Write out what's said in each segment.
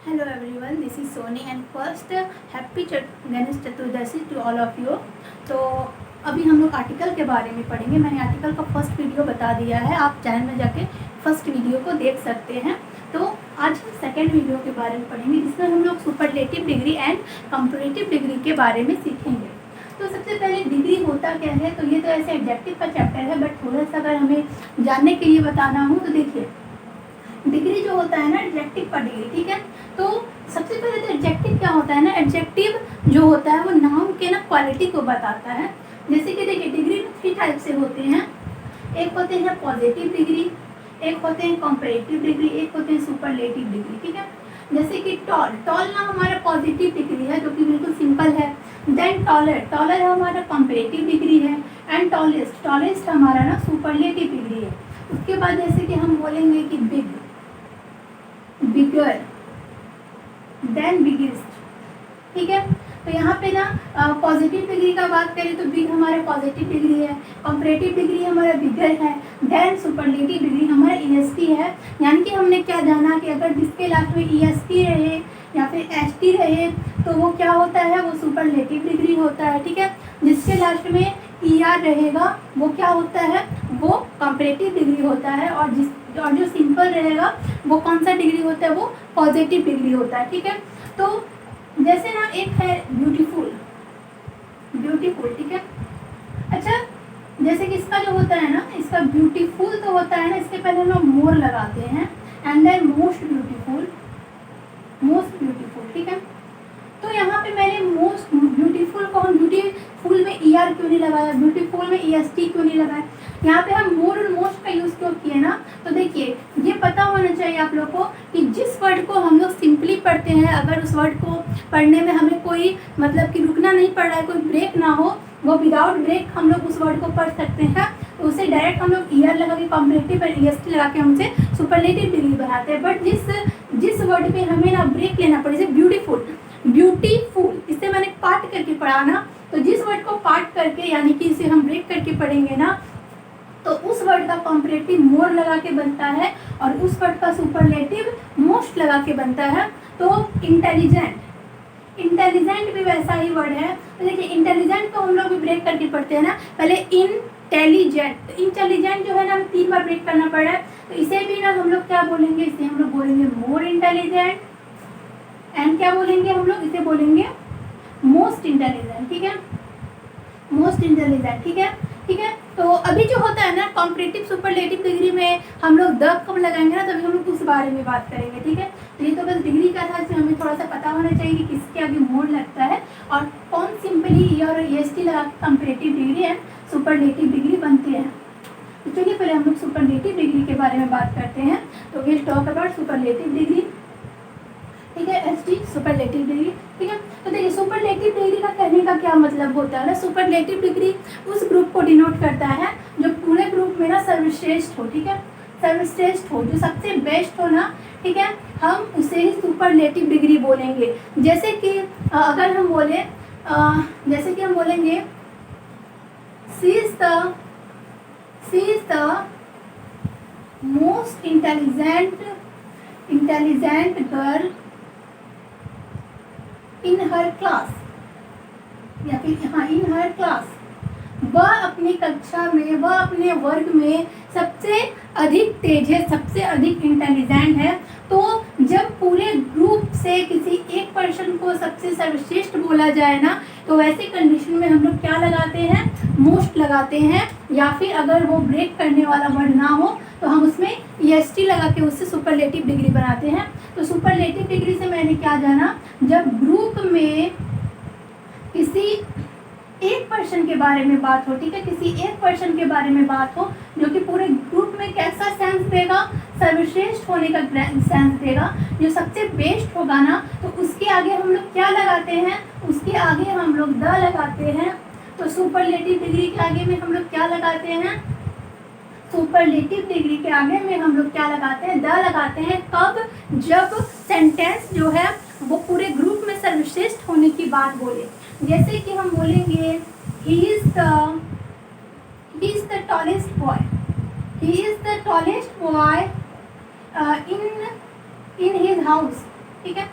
Hello everyone, this is Sony and first happy Ganesh Chaturdashi to all of you. तो अभी हम लोग आर्टिकल के बारे में पढ़ेंगे। मैंने आर्टिकल का फर्स्ट वीडियो बता दिया है, आप चैनल में जाके फर्स्ट वीडियो को देख सकते हैं। तो आज हम सेकेंड वीडियो के बारे में पढ़ेंगे, जिसमें हम लोग superlative degree and comparative degree के बारे में सीखेंगे। तो सबसे पहले डिग्री होता क्या है, तो ये तो ऐसे एडजेक्टिव का चैप्टर है, बट थोड़ा सा अगर हमें जानने के लिए बताना हो तो देखिए, डिग्री जो होता है ना, एडजेक्टिव का डिग्री, ठीक है। तो सबसे पहले तो एडजेक्टिव क्या होता है ना, एडजेक्टिव जो होता है वो नाउन के ना क्वालिटी को बताता है। जैसे कि देखिए, डिग्री में 3 टाइप से होते हैं। एक होते हैं पॉजिटिव डिग्री, एक होते हैं कंपैरेटिव डिग्री, एक होते हैं सुपरलेटिव डिग्री, ठीक है। जैसे कि टॉल ना हमारा पॉजिटिव डिग्री है, जो कि बिल्कुल सिंपल है। देन टॉलर हमारा कंपैरेटिव डिग्री है। एंड टॉलेस्ट हमारा ना सुपरलेटिव डिग्री है। उसके बाद जैसे कि हम बोलेंगे कि बिगर, देन बिगेस्ट, ठीक है। तो यहाँ पे ना पॉजिटिव डिग्री का बात करें तो बिग हमारा पॉजिटिव डिग्री है, कंपैरेटिव डिग्री हमारा बिगर है, देन सुपरलेटिव डिग्री हमारा ईएसटी है। यानी कि हमने क्या जाना कि अगर जिसके लास्ट में ईएसटी रहे या फिर एसटी रहे तो वो क्या होता है, वो सुपरलेटिव डिग्री होता है, ठीक है। जिसके लास्ट में ईआर रहेगा वो क्या होता है, वो कंपैरेटिव डिग्री होता है। और जो सिंपल रहेगा वो कौन सा डिग्री होता है, वो पॉजिटिव डिग्री होता है, ठीक है। तो जैसे ना एक है ब्यूटीफुल, ठीक है। अच्छा, जैसे कि इसका जो होता है ना, इसका ब्यूटीफुल तो होता है ना, इसके पहले हम लोग मोर लगाते हैं एंड देन मोस्ट ब्यूटीफुल, ठीक है। तो यहाँ पे मैंने मोस्ट ब्यूटीफुल को, हम ब्यूटीफुल में ईआर क्यों नहीं लगाया, ब्यूटीफुल में ईएसटी क्यों नहीं लगाया, यहाँ पे हम मोर और मोस्ट का यूज़ क्यों किए ना। तो देखिए, ये पता होना चाहिए आप लोग को कि जिस वर्ड को हम लोग सिंपली पढ़ते हैं, अगर उस वर्ड को पढ़ने में हमें कोई मतलब कि रुकना नहीं पड़ रहा है, कोई ब्रेक ना हो, वो विदाउट ब्रेक हम लोग उस वर्ड को पढ़ सकते हैं। तो उसे डायरेक्ट हम लोग ईआर लगा के कंपैरेटिव और ईएसटी लगा के हमसे सुपरलेटिव डिग्री बनाते हैं। बट जिस वर्ड पे हमें ना ब्रेक लेना पड़े, जैसे ब्यूटीफुल, इसे मैंने पार्ट करके पढ़ा ना, तो जिस वर्ड को पार्ट करके यानी कि इसे हम ब्रेक करके पढ़ेंगे ना, तो उस वर्ड का कंपैरेटिव मोर लगा के बनता है और उस वर्ड का सुपरलेटिव मोस्ट लगा के बनता है। तो इंटेलिजेंट भी वैसा ही वर्ड है। तो देखिए, इंटेलिजेंट को हम लोग भी ब्रेक करके पढ़ते हैं ना, पहले इंटेलिजेंट जो है ना, 3 बार ब्रेक करना पड़ रहा है। तो इसे भी ना हम लोग क्या बोलेंगे, इसे हम लोग बोलेंगे मोर इंटेलिजेंट, एंड क्या बोलेंगे हम लोग, इसे बोलेंगे मोस्ट इंटेलिजेंट, ठीक है, मोस्ट इंटेलिजेंट, ठीक है। तो अभी जो होता है ना कंपैरेटिव सुपरलेटिव डिग्री में हम लोग द कब लगाएंगे ना, तभी हम लोग उस बारे में बात करेंगे, ठीक है। तो ये तो बस डिग्री का था, इसमें हमें थोड़ा सा पता होना चाहिए कि किसके आगे मोर लगता है और कौन सिंपली ई और ईएसटी लगा के comparative degree and superlative degree बनती है। तो चलिए पहले हम लोग सुपरलेटिव डिग्री के बारे में बात करते हैं। तो will talk about superlative degree, ठीक है, एसटी सुपरलेटिव डिग्री, ठीक है। तो देखिए, सुपरलेटिव डिग्री का कहने का क्या मतलब होता है ना, सुपरलेटिव डिग्री उस ग्रुप को डिनोट करता है जो पूरे ग्रुप में ना सर्वश्रेष्ठ हो, ठीक है, सर्वश्रेष्ठ हो, जो सबसे बेस्ट हो ना, ठीक है, हम उसे ही सुपरलेटिव डिग्री बोलेंगे। जैसे कि अगर हम बोले, जैसे कि हम बोलेंगे she is the most intelligent girl in her class, या फिर हाँ, इन हर क्लास, वह अपनी कक्षा में, वह अपने वर्ग में सबसे अधिक तेज है, सबसे अधिक इंटेलिजेंट है। तो जब पूरे ग्रुप से किसी एक पर्सन को सबसे सर्वश्रेष्ठ बोला जाए ना, तो वैसे कंडीशन में हम लोग क्या लगाते हैं, मोस्ट लगाते हैं। या फिर अगर वो ब्रेक करने वाला वर्ड ना हो तो हम उसमें ईएसटी लगा के उससे सुपरलेटिव डिग्री बनाते हैं। तो सुपरलेटिव डिग्री से मैंने क्या जाना, जब ग्रुप में किसी एक पर्सन के बारे में बात हो, ठीक है, किसी एक पर्सन के बारे में बात हो जो कि पूरे ग्रुप में कैसा सेंस देगा, सर्वश्रेष्ठ होने का सेंस देगा, जो सबसे बेस्ट होगा ना, तो उसके आगे हम लोग क्या लगाते हैं, उसके आगे हम लोग द लगाते हैं। तो सुपरलेटिव डिग्री के आगे में हम लोग क्या लगाते हैं, सुपरलेटिव डिग्री के आगे में हम लोग क्या लगाते हैं, द लगाते हैं। कब, जब सेंटेंस जो है वो पूरे ग्रुप में सर्वश्रेष्ठ होने की बात बोले। जैसे कि हम बोलेंगे he is the tallest boy, in his house, ठीक है,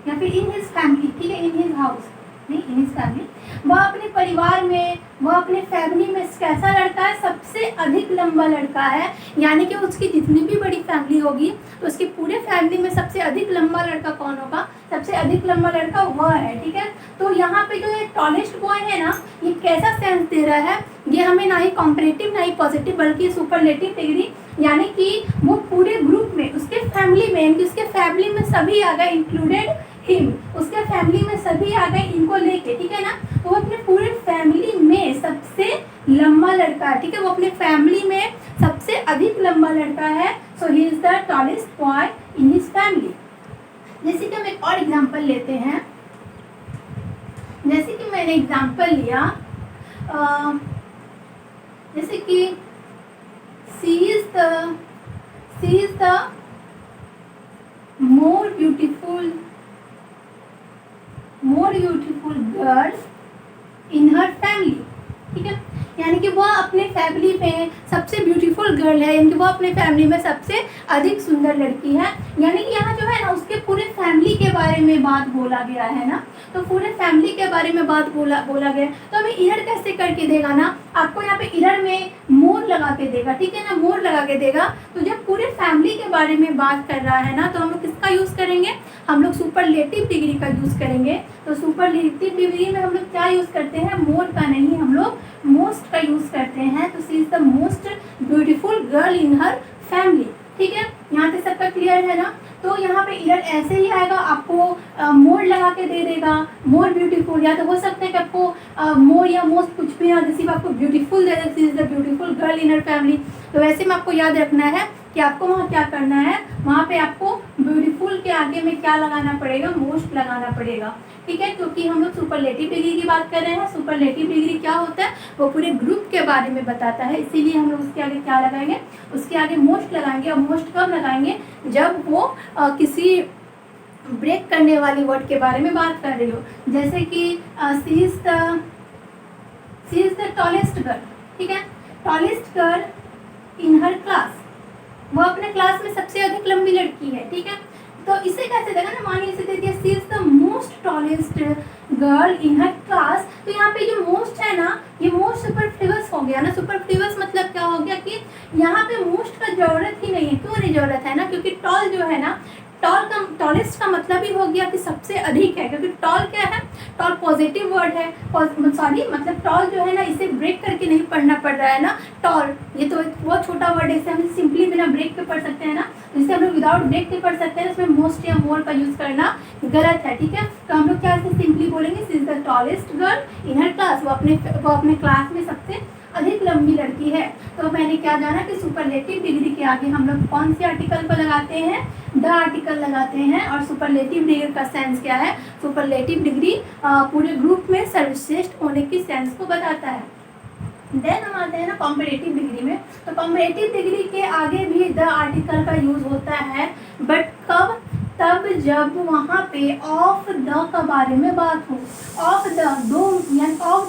या फिर इन हिज फैमिली, ठीक है, इन हिज हाउस नहीं, इन हिज फैमिली। वह अपने परिवार में, वह अपने फैमिली में कैसा लड़का है, सबसे अधिक लंबा लड़का है, यानी कि उसकी जितनी भी बड़ी फैमिली होगी तो उसकी पूरे फैमिली में सबसे अधिक लंबा लड़का कौन होगा, सबसे अधिक लंबा लड़का वह है, ठीक है। तो यहाँ पे जो ये टॉलेस्ट बॉय है ना, ये कैसा सेंस दे रहा है, ये हमें ना ही कॉम्परेटिव ना ही पॉजिटिव बल्कि सुपरलेटिव डिग्री, यानी कि वो पूरे ग्रुप में, उसके फैमिली में, यानी कि उसके फैमिली में सभी आ गए, इंक्लूडेड हिम, उसके फैमिली में सभी आ गए इनको लेके, ठीक है ना। तो वो अपने पूरे फैमिली में सबसे लंबा लड़का है, ठीक है, वो अपने फैमिली में सबसे अधिक लंबा लड़का है। So he is the tallest boy in his family. जैसे कि हम एक और एग्जांपल लेते हैं, जैसे कि मैंने एग्जांपल लिया, जैसे कि she is the more beautiful girl in her family, ठीक है, यानी कि वह अपने फैमिली में सबसे ब्यूटीफुल गर्ल है, यानी कि वह अपने फैमिली में सबसे अधिक सुंदर लड़की है। यानी कि यहाँ जो है ना, उसके पूरे फैमिली के बारे में बात बोला गया है ना, तो पूरे फैमिली के बारे में बात बोला गया। तो हमें इरर कैसे करके देगा ना, आपको यहाँ पे इरर में मोर लगा के देगा, ठीक है ना, मोर लगा के देगा। तो जब पूरे फैमिली के बारे में बात कर रहा है ना, तो हम लोग किसका यूज़ करेंगे, हम लोग सुपरलेटिव डिग्री का यूज़ करेंगे। तो सुपरलेटिव डिग्री में हम लोग क्या यूज़ करते हैं, मोर का नहीं, हम लोग मोस्ट का यूज़ करते हैं। तो she is the most beautiful girl in her family, ठीक है, यहाँ पे सबका क्लियर है ना। तो यहाँ पे इरर ऐसे ही आएगा, आपको मोर लगा के दे देगा, मोर ब्यूटीफुल, या तो हो सकता है कि आपको मोर या मोस्ट कुछ भी ना दे, सिर्फ आपको beautiful they they, she is the beautiful girl in her family. तो वैसे में आपको याद रखना है कि आपको वहाँ क्या करना है, वहाँ पे आपको ब्यूटीफुल के आगे में क्या लगाना पड़ेगा, मोस्ट लगाना पड़ेगा, ठीक है, क्योंकि हम लोग सुपरलेटिव डिग्री की बात कर रहे हैं। सुपरलेटिव डिग्री क्या होता है, वो पूरे ग्रुप के बारे में बताता है, इसीलिए हम लोग उसके आगे क्या लगाएंगे, उसके आगे मोस्ट लगाएंगे। और मोस्ट कब लगाएंगे, जब वो किसी ब्रेक करने वाली वर्ड के बारे में बात कर रही हो, जैसे कि she is the tallest girl, ठीक है, tallest girl in her class, वो अपने क्लास में सबसे अधिक लंबी लड़की है, ठीक है। तो इसे कैसे देगा ना, मानिए इसे दे दिया she is the most tallest girl in her class. तो यहाँ पे जो मोस्ट है ना, ये मोस्ट सुपरफ्लूअस हो गया ना। सुपरफ्लूअस मतलब क्या हो गया कि यहाँ पे मोस्ट का जरूरत ही नहीं है। क्यों नहीं जरूरत है ना, क्योंकि टॉल जो है ना, टॉलेस्ट का मतलब ही हो गया कि सबसे अधिक है, क्योंकि टॉल क्या है, टॉल पॉजिटिव वर्ड है, सॉरी मतलब टॉल जो है ना, इसे ब्रेक करके नहीं पढ़ना पड़ रहा है ना, टॉल ये तो एक बहुत छोटा वर्ड है, इसे हम सिंपली बिना ब्रेक के पढ़ सकते हैं ना, जिससे हम लोग विदाउट ब्रेक के पढ़ सकते हैं। इसमें मोस्ट या मोर का यूज़ करना गलत है, ठीक है। तो हम लोग क्या इसे सिंपली बोलेंगे, she is the tallest girl in her class, वो अपने क्लास में सबसे अधिक लंबी लड़की है। तो मैंने क्या जाना कि सुपरलेटिव डिग्री के आगे हम लोग कौन से आर्टिकल को लगाते हैं, द आर्टिकल लगाते हैं। और सुपरलेटिव डिग्री का सेंस क्या है, सुपरलेटिव डिग्री पूरे ग्रुप में सर्वश्रेष्ठ होने की सेंस को बताता है। देन हम आते हैं ना कॉम्परेटिव डिग्री में। तो कॉम्परेटिव डिग्री के आगे भी द आर्टिकल का यूज होता है, बट कब, तब जब वहाँ पे ऑफ द का बारे में बात हो। ऑफ द, दो यानी ऑफ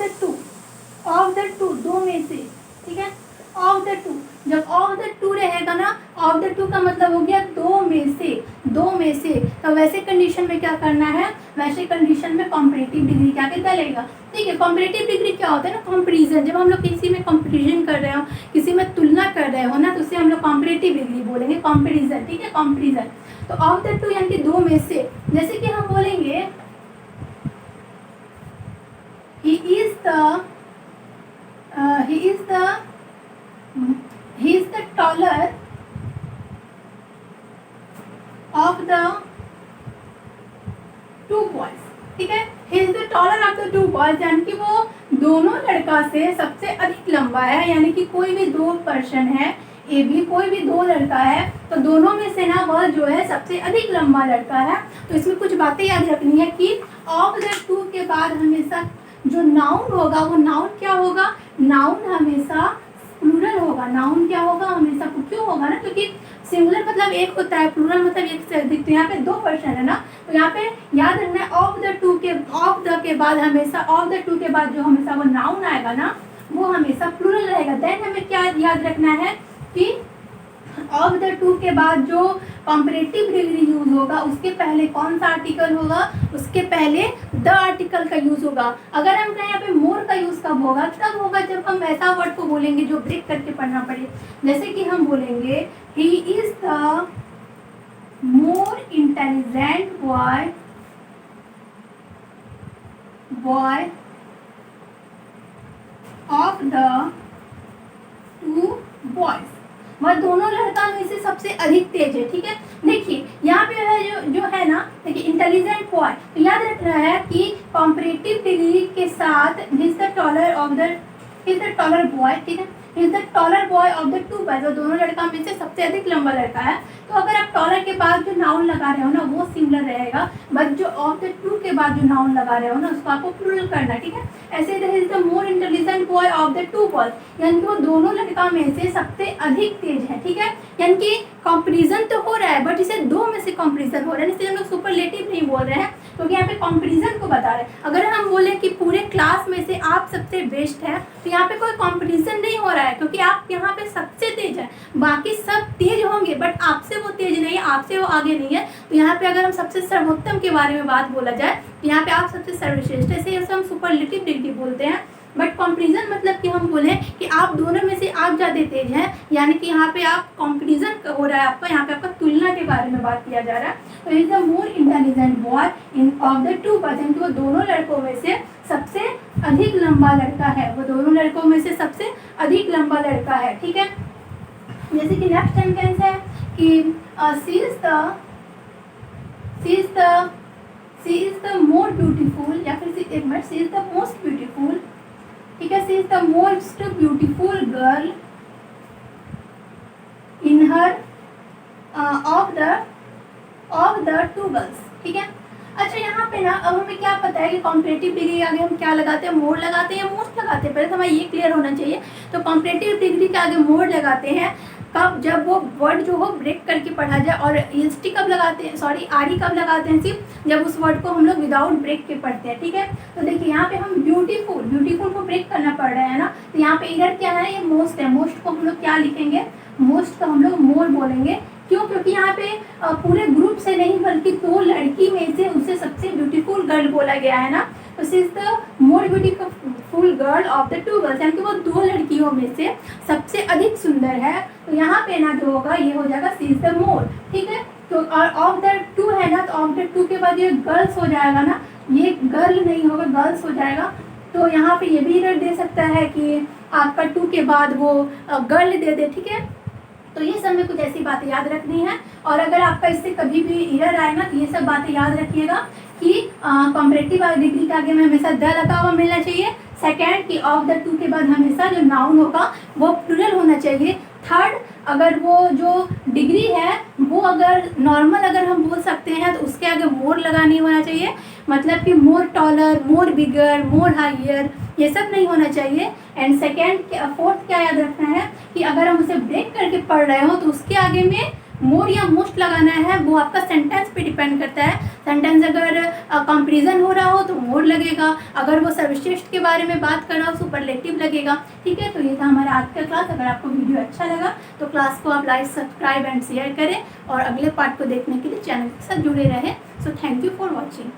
द टू, दो में से, ठीक है, ऑफ द टू, जब ऑफ द टू रहेगा ना, ऑफ द टू का मतलब हो गया दो में से। तो वैसे कंडीशन में क्या करना है, वैसे कंडीशन में कॉम्परेटिव डिग्री क्या के डलेगा, ठीक है। कॉम्परेटिव डिग्री क्या होता है ना, कंपैरिजन, जब हम लोग किसी में कंपैरिजन कर रहे हो, किसी में तुलना कर रहे हो ना, तो उसे हम लोग कॉम्परेटिव डिग्री बोलेंगे, कंपैरिजन, ठीक है, कंपैरिजन। तो ऑफ द टू यानी कि दो में से, जैसे कि हम बोलेंगे he is the taller of the two boys, ठीक है, he is the taller of the two boys, यानी कि वो दोनों लड़का से सबसे अधिक लंबा है। यानी कि कोई भी दो पर्सन है, ए बी, कोई भी दो लड़का है, तो दोनों में से ना वह जो है सबसे अधिक लंबा लड़का है। तो इसमें कुछ बातें याद रखनी है कि ऑफ द टू के बाद हमेशा जो नाउन होगा, वो नाउन क्या होगा, नाउन हमेशा प्लूरल होगा। नाउन क्या होगा, हमेशा क्यों होगा ना, क्योंकि सिंगुलर मतलब एक होता है, प्लूरल मतलब एक से अधिक। तो यहाँ पे दो पर्सन है ना, तो यहाँ पे याद रखना है ऑफ द के बाद हमेशा, ऑफ द टू के बाद जो हमेशा वो नाउन आएगा ना, वो हमेशा प्लूरल रहेगा। देन हमें क्या याद रखना है कि ऑफ द टू के बाद जो कॉम्परेटिव डिग्री यूज होगा उसके पहले कौन सा आर्टिकल होगा, उसके पहले द आर्टिकल का यूज होगा। अगर हम कहें यहाँ पे मोर का यूज कब होगा, तब होगा जब हम ऐसा वर्ड को बोलेंगे जो ब्रेक करके पढ़ना पड़े। जैसे कि हम बोलेंगे ही is the more intelligent boy of the two boys. वह दोनों लड़का में से सबसे अधिक तेज है। ठीक है, देखिए यहाँ पे है जो है ना, देखिए इंटेलिजेंट बॉय, तो याद रखना है कि कॉम्परेटिव डिग्री के साथ इज द टॉलर बॉय। ठीक है, is the taller boy of the two boys, दोनों लड़का में से सबसे अधिक लंबा लड़का है। तो अगर आप टॉलर के बाद जो नाउन लगा रहे हो ना वो सिंगुलर रहेगा, बट जो ऑफ द टू के बाद जो नाउन लगा रहे हो ना उसको आपको प्लूरल करना। ठीक है, ऐसे is the more intelligent boy of the two boys, यानी कि वो दोनों लड़का में से सबसे अधिक तेज है। ठीक है, यानी कि कंपैरिजन तो हो रहा है बट इसे दो में से कंपैरिजन हो रहा है, इसलिए हम लोग सुपरलेटिव नहीं बोल रहे हैं क्योंकि यहाँ पे कंपैरिजन को बता रहे हैं। अगर हम बोले कि पूरे क्लास में से आप सबसे बेस्ट है तो यहाँ पे कोई कंपटीशन नहीं हो रहा है क्योंकि आप यहाँ पे सबसे तेज है, बाकी सब तेज होंगे बट आपसे वो तेज नहीं है, आपसे वो आगे नहीं है। तो यहाँ पे अगर हम सबसे सर्वोत्तम के बारे में बात बोला जाए तो यहाँ पे आप सबसे सर्वश्रेष्ठ, ऐसे हम सुपरलेटिव डिग्री बोलते हैं। बट कंपैरिजन मतलब कि हम बोले कि आप दोनों में से आप ज़्यादा तेज हैं, यानी कि यहाँ पे आप कंपैरिजन हो रहा है आपका, यहाँ पे आपका तुलना के बारे में बात किया जा रहा है। तो is the more intelligent boy in of the two person, वो दोनों लड़कों में से सबसे अधिक लंबा लड़का है, वो दोनों लड़कों में से सबसे अधिक लंबा लड़का है। ठीक है, जैसे कि नेक्स्ट सेंटेंस है कि she is the more beautiful, या फिर एक minute, she is the most beautiful. ठीक है, she is the most beautiful girl in her of the two girls. ठीक है, अच्छा यहाँ पे ना अब हमें क्या पता है कि कॉम्परेटिव डिग्री के आगे हम क्या लगाते हैं, मोर लगाते हैं या मोस्ट लगाते हैं, पहले तो हमें ये क्लियर होना चाहिए। तो कॉम्परेटिव डिग्री के आगे मोर लगाते हैं कब, जब वो वर्ड जो हो ब्रेक करके पढ़ा जाए, और ईएसटी कब लगाते हैं, सॉरी आरई कब लगाते हैं, सिर्फ जब उस वर्ड को हम लोग विदाउट ब्रेक के पढ़ते हैं। ठीक है, तो देखिए यहाँ पे हम ब्यूटीफुल को ब्रेक करना पड़ रहा है ना, तो यहाँ पे इधर क्या है, ये मोस्ट है, मोस्ट को हम लोग क्या लिखेंगे, मोस्ट को हम लोग मोर बोलेंगे। क्यों, क्योंकि यहाँ पे पूरे ग्रुप से नहीं बल्कि दो लड़की में से उसे सबसे ब्यूटीफुल गर्ल बोला गया है ना, तो she is the more beautiful girl of the two girls, यानी कि वो दो लड़कियों में से सबसे अधिक सुंदर है। तो यहाँ पे ना जो होगा ये हो जाएगा शी इज द मोर। ठीक है, तो और ऑफ द टू है ना, तो ऑफ द टू के बाद ये गर्ल्स हो जाएगा ना, ये गर्ल नहीं होगा गर्ल्स हो जाएगा। तो यहाँ पे ये भी इधर दे सकता है कि आपका टू के बाद वो गर्ल दे दे। ठीक है, तो ये सब में कुछ ऐसी बातें याद रखनी है, और अगर आपका इससे कभी भी एरर आए ना तो ये सब बातें याद रखिएगा कि कॉम्परेटिव डिग्री के आगे में हमेशा द लगा हुआ मिलना चाहिए। सेकंड कि ऑफ द टू के बाद हमेशा जो नाउन होगा वो प्लूरल होना चाहिए। थर्ड, अगर वो जो डिग्री है वो अगर नॉर्मल अगर हम बोल सकते हैं तो उसके आगे मोर लगा नहीं होना चाहिए, मतलब कि मोर टॉलर, मोर बिगर, मोर हायर, ये सब नहीं होना चाहिए। एंड सेकेंड फोर्थ क्या याद रखना है कि अगर हम उसे ब्रेक करके पढ़ रहे हो तो उसके आगे में मोर या मोस्ट लगाना है, वो आपका सेंटेंस पे डिपेंड करता है। सेंटेंस अगर कंपैरिजन हो रहा हो तो मोर लगेगा, अगर वो सर्वश्रेष्ठ के बारे में बात कर रहा हो सुपरलेटिव लगेगा। ठीक है, तो ये था हमारा आज का क्लास। अगर आपको वीडियो अच्छा लगा तो क्लास को आप लाइक, सब्सक्राइब एंड शेयर करें, और अगले पार्ट को देखने के लिए चैनल के साथ जुड़े रहें। So thank you for watching.